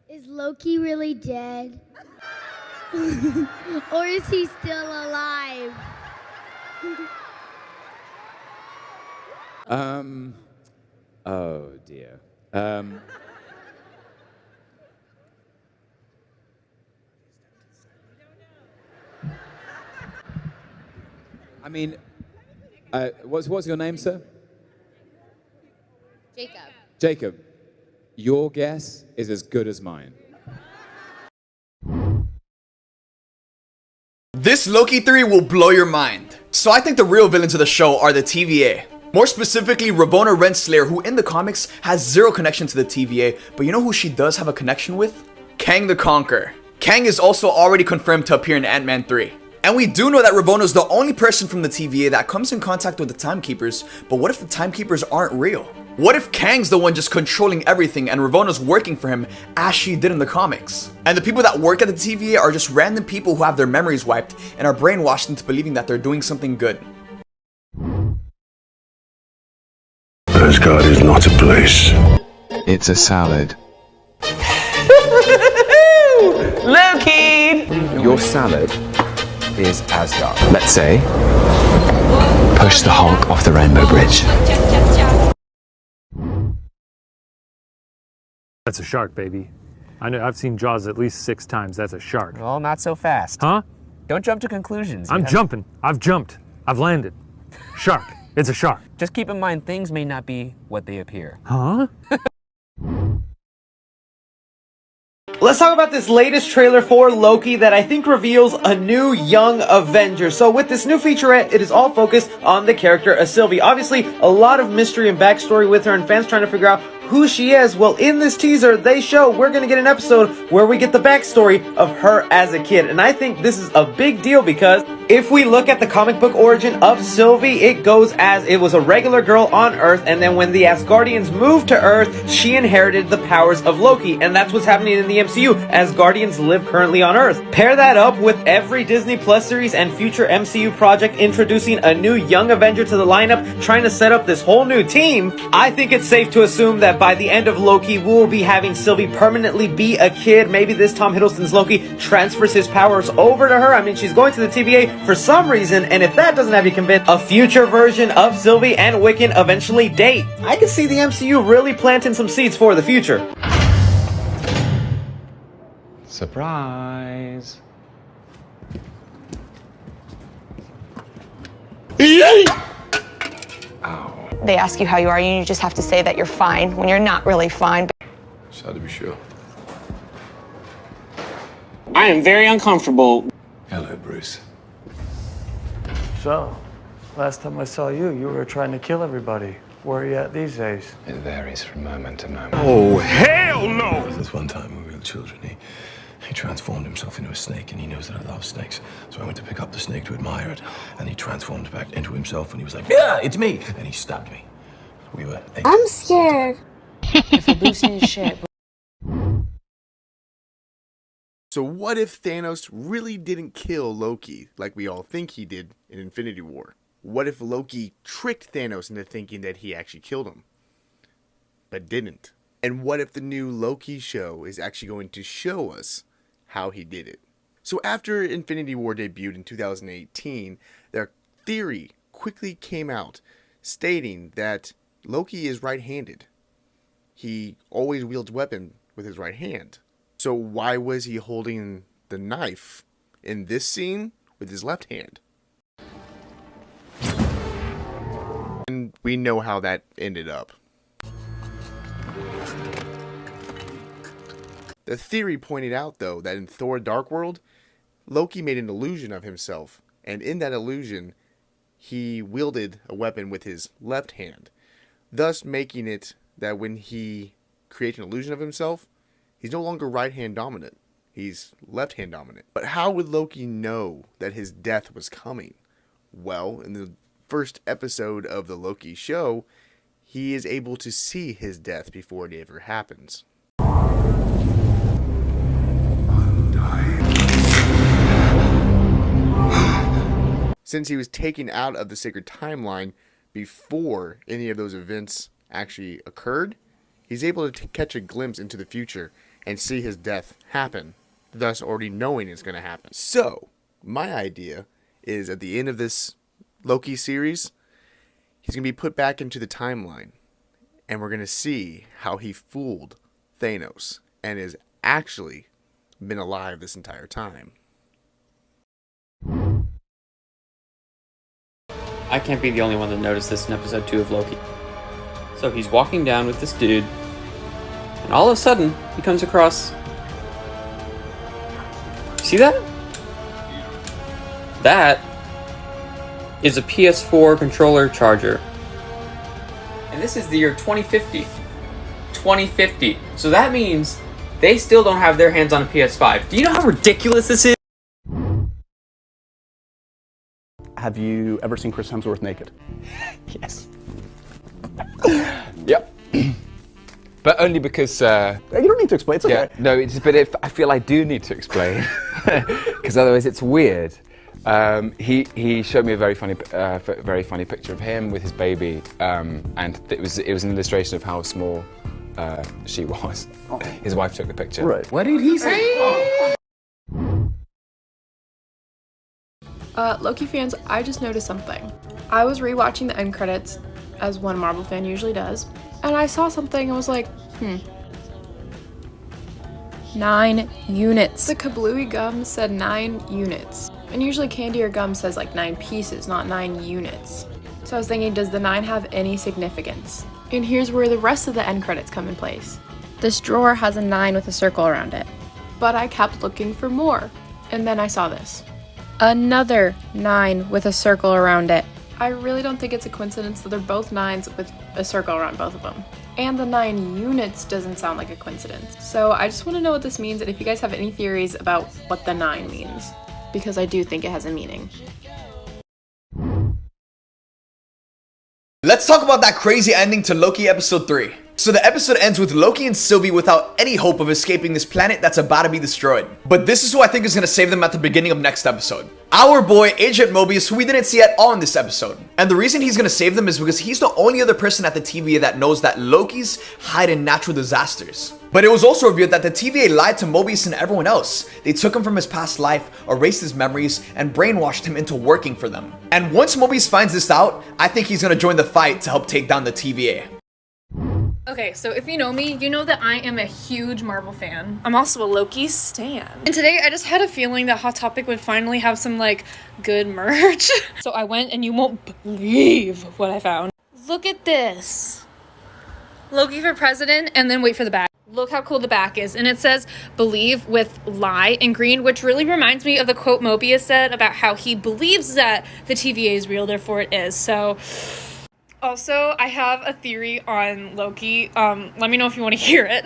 Is Loki really dead? Or is he still alive? Oh dear. I mean, what's your name, sir? Jacob. Jacob. Your guess is as good as mine. This Loki theory will blow your mind. So I think the real villains of the show are the TVA. More specifically, Ravonna Renslayer, who in the comics has zero connection to the TVA, but you know who she does have a connection with? Kang the Conqueror. Kang is also already confirmed to appear in Ant-Man 3. And we do know that Ravonna is the only person from the TVA that comes in contact with the Timekeepers, but what if the Timekeepers aren't real? What if Kang's the one just controlling everything and Ravonna's working for him as she did in the comics? And the people that work at the TVA are just random people who have their memories wiped and are brainwashed into believing that they're doing something good. Asgard is not a place. It's a salad. Loki! Your salad is Asgard. Let's say, push the Hulk off the Rainbow Bridge. That's a shark, baby. I know. I've seen Jaws at least 6 times. That's a shark. Well, not so fast. Huh? Don't jump to conclusions. I'm jumping. I've jumped. I've landed. Shark. It's a shark. Just keep in mind, things may not be what they appear. Huh? Let's talk about this latest trailer for Loki that I think reveals a new young Avenger. So with this new featurette, it is all focused on the character of Sylvie. Obviously, a lot of mystery and backstory with her and fans trying to figure out who she is. Well, in this teaser, they show we're going to get an episode where we get the backstory of her as a kid. And I think this is a big deal because if we look at the comic book origin of Sylvie, it goes as it was a regular girl on Earth, and then when the Asgardians moved to Earth, she inherited the powers of Loki, and that's what's happening in the MCU. Asgardians live currently on Earth. Pair that up with every Disney Plus series and future MCU project introducing a new young Avenger to the lineup, trying to set up this whole new team. I think it's safe to assume that by the end of Loki, we'll be having Sylvie permanently be a kid. Maybe this Tom Hiddleston's Loki transfers his powers over to her. I mean, she's going to the TVA for some reason, and if that doesn't have you convinced, a future version of Sylvie and Wiccan eventually date. I can see the MCU really planting some seeds for the future. Surprise. They ask you how you are, and you just have to say that you're fine when you're not really fine. Sad to be sure. I am very uncomfortable. Hello, Bruce. So, last time I saw you, you were trying to kill everybody. Where are you at these days? It varies from moment to moment. Oh, hell no! This one time when we were children, he transformed himself into a snake, and he knows that I love snakes. So I went to pick up the snake to admire it, and he transformed back into himself, and he was like, yeah, it's me! And he stabbed me. We were 8. I'm scared. If you're boosting your shit. So what if Thanos really didn't kill Loki like we all think he did in Infinity War? What if Loki tricked Thanos into thinking that he actually killed him, but didn't? And what if the new Loki show is actually going to show us how he did it? So after Infinity War debuted in 2018, their theory quickly came out stating that Loki is right-handed. He always wields weapon with his right hand. So why was he holding the knife in this scene with his left hand? And we know how that ended up. The theory pointed out, though, that in Thor Dark World, Loki made an illusion of himself, and in that illusion, he wielded a weapon with his left hand, thus making it that when he creates an illusion of himself, he's no longer right-hand dominant, he's left-hand dominant. But how would Loki know that his death was coming? Well, in the first episode of the Loki show, he is able to see his death before it ever happens. Since he was taken out of the sacred timeline before any of those events actually occurred, he's able to catch a glimpse into the future and see his death happen, thus already knowing it's going to happen. So, my idea is at the end of this Loki series, he's going to be put back into the timeline, and we're going to see how he fooled Thanos and has actually been alive this entire time. I can't be the only one that noticed this in episode 2 of Loki. So he's walking down with this dude, and all of a sudden, he comes across... See that? That is a PS4 controller charger. And this is the year 2050. 2050. So that means they still don't have their hands on a PS5. Do you know how ridiculous this is? Have you ever seen Chris Hemsworth naked? Yes. Yep. But only because... You don't need to explain, it's okay. Yeah, no, I feel I do need to explain. Because otherwise it's weird. He showed me a very funny picture of him with his baby, and it was an illustration of how small she was. Oh. His wife took the picture. Right. What did he say? Loki fans, I just noticed something. I was rewatching the end credits, as one Marvel fan usually does, and I saw something and was like, 9 units. The kablooey gum said 9 units. And usually candy or gum says like 9 pieces, not 9 units. So I was thinking, does the 9 have any significance? And here's where the rest of the end credits come in place. This drawer has a 9 with a circle around it. But I kept looking for more. And then I saw this. Another 9 with a circle around it. I really don't think it's a coincidence that they're both 9s with a circle around both of them. And the 9 units doesn't sound like a coincidence. So I just want to know what this means and if you guys have any theories about what the 9 means. Because I do think it has a meaning. Let's talk about that crazy ending to Loki episode 3. So the episode ends with Loki and Sylvie without any hope of escaping this planet that's about to be destroyed. But this is who I think is going to save them at the beginning of next episode. Our boy, Agent Mobius, who we didn't see at all in this episode. And the reason he's going to save them is because he's the only other person at the TVA that knows that Lokis hide in natural disasters. But it was also revealed that the TVA lied to Mobius and everyone else. They took him from his past life, erased his memories, and brainwashed him into working for them. And once Mobius finds this out, I think he's going to join the fight to help take down the TVA. Okay, so if you know me, you know that I am a huge Marvel fan. I'm also a Loki stan. And today I just had a feeling that Hot Topic would finally have some like good merch. So I went and you won't believe what I found. Look at this. Loki for president, and then wait for the back. Look how cool the back is. And it says believe with lie in green, which really reminds me of the quote Mobius said about how he believes that the TVA is real, therefore it is. So also, I have a theory on Loki. Let me know if you want to hear it.